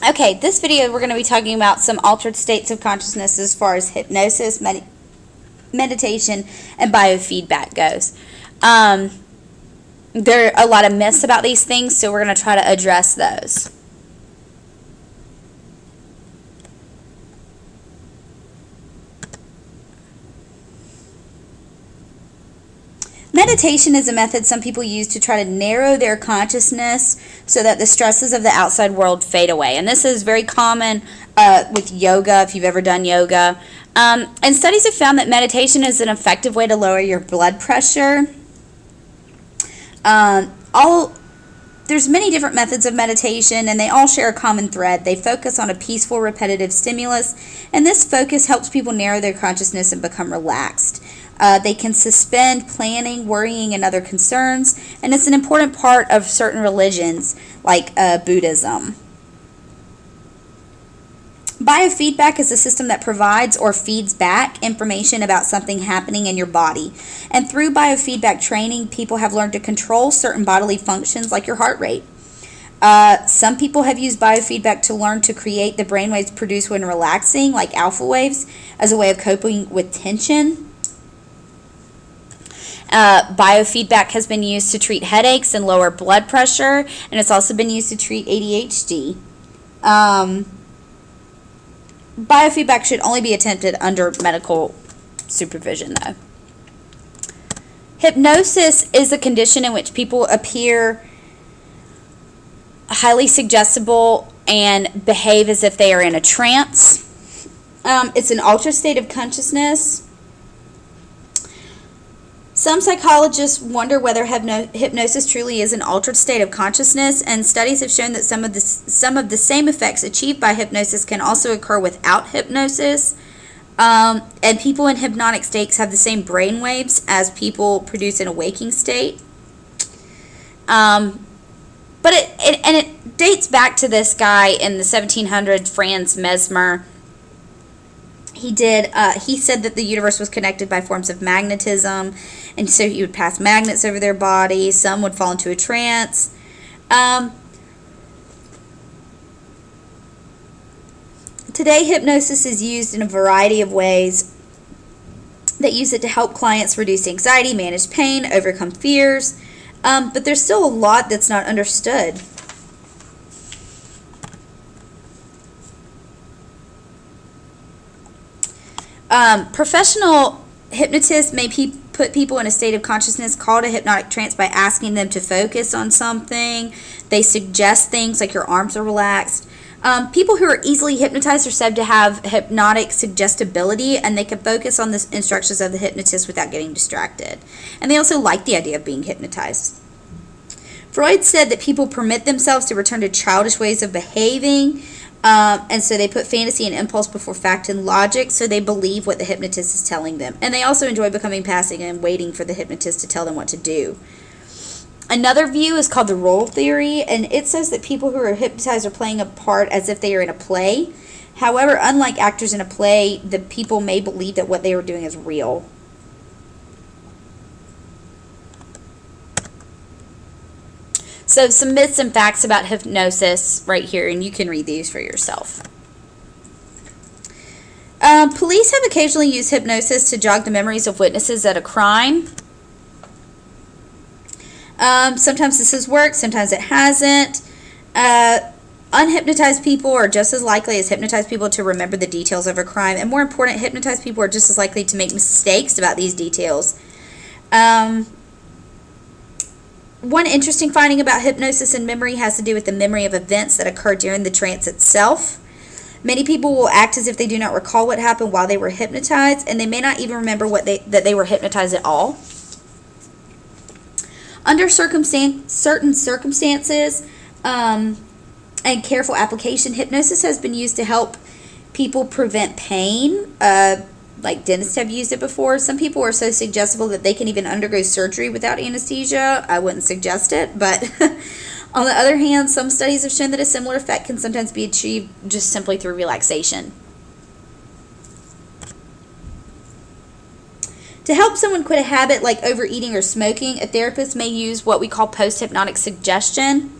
Okay, this video we're going to be talking about some altered states of consciousness as far as hypnosis, meditation, and biofeedback goes. There are a lot of myths about these things, so we're going to try to address those. Meditation is a method some people use to try to narrow their consciousness so that the stresses of the outside world fade away. And this is very common with yoga, if you've ever done yoga. And studies have found that meditation is an effective way to lower your blood pressure. There's many different methods of meditation, and they all share a common thread. They focus on a peaceful, repetitive stimulus, and this focus helps people narrow their consciousness and become relaxed. They can suspend planning, worrying, and other concerns, and it's an important part of certain religions like Buddhism. Biofeedback is a system that provides or feeds back information about something happening in your body. And through biofeedback training, people have learned to control certain bodily functions like your heart rate. Some people have used biofeedback to learn to create the brainwaves produced when relaxing, like alpha waves, as a way of coping with tension. Biofeedback has been used to treat headaches and lower blood pressure, and it's also been used to treat ADHD. Biofeedback should only be attempted under medical supervision, though. Hypnosis is a condition in which people appear highly suggestible and behave as if they are in a trance. It's an altered state of consciousness. Some psychologists wonder whether hypnosis truly is an altered state of consciousness, and studies have shown that some of the same effects achieved by hypnosis can also occur without hypnosis. And people in hypnotic states have the same brain waves as people produce in a waking state. But it dates back to this guy in the 1700s, Franz Mesmer. He said that the universe was connected by forms of magnetism, and so he would pass magnets over their body. Some would fall into a trance. Today, hypnosis is used in a variety of ways. They use it to help clients reduce anxiety, manage pain, overcome fears, but there's still a lot that's not understood. Professional hypnotists may put people in a state of consciousness called a hypnotic trance by asking them to focus on something. They suggest things like your arms are relaxed. People who are easily hypnotized are said to have hypnotic suggestibility, and they can focus on the instructions of the hypnotist without getting distracted. And they also like the idea of being hypnotized. Freud said that people permit themselves to return to childish ways of behaving. And so they put fantasy and impulse before fact and logic, so they believe what the hypnotist is telling them. And they also enjoy becoming passive and waiting for the hypnotist to tell them what to do. Another view is called the role theory, and it says that people who are hypnotized are playing a part as if they are in a play. However, unlike actors in a play, the people may believe that what they are doing is real. So some myths and facts about hypnosis right here, and you can read these for yourself. Police have occasionally used hypnosis to jog the memories of witnesses at a crime. Sometimes this has worked, sometimes it hasn't. Unhypnotized people are just as likely as hypnotized people to remember the details of a crime, and more important, hypnotized people are just as likely to make mistakes about these details. One interesting finding about hypnosis and memory has to do with the memory of events that occur during the trance itself. Many people will act as if they do not recall what happened while they were hypnotized, and they may not even remember that they were hypnotized at all. Under certain circumstances and careful application, hypnosis has been used to help people prevent pain. Like dentists have used it before. Some people are so suggestible that they can even undergo surgery without anesthesia. I wouldn't suggest it, but on the other hand, some studies have shown that a similar effect can sometimes be achieved just simply through relaxation. To help someone quit a habit like overeating or smoking, a therapist may use what we call post-hypnotic suggestion.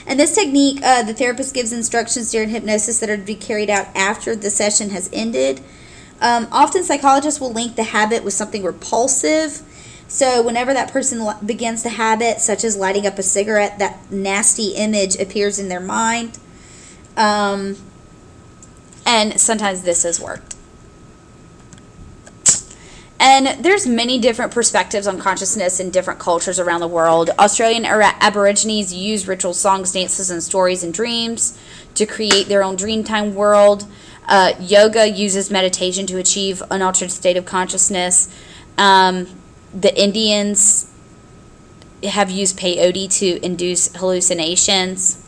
And this technique, the therapist gives instructions during hypnosis that are to be carried out after the session has ended. Often psychologists will link the habit with something repulsive. So whenever that person begins the habit, such as lighting up a cigarette, that nasty image appears in their mind. And sometimes this has worked. And there's many different perspectives on consciousness in different cultures around the world. Australian Aborigines use ritual songs, dances, and stories and dreams to create their own dreamtime world. Yoga uses meditation to achieve an altered state of consciousness. The Indians have used peyote to induce hallucinations.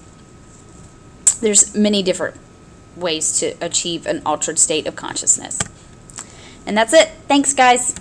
There's many different ways to achieve an altered state of consciousness. And that's it. Thanks, guys.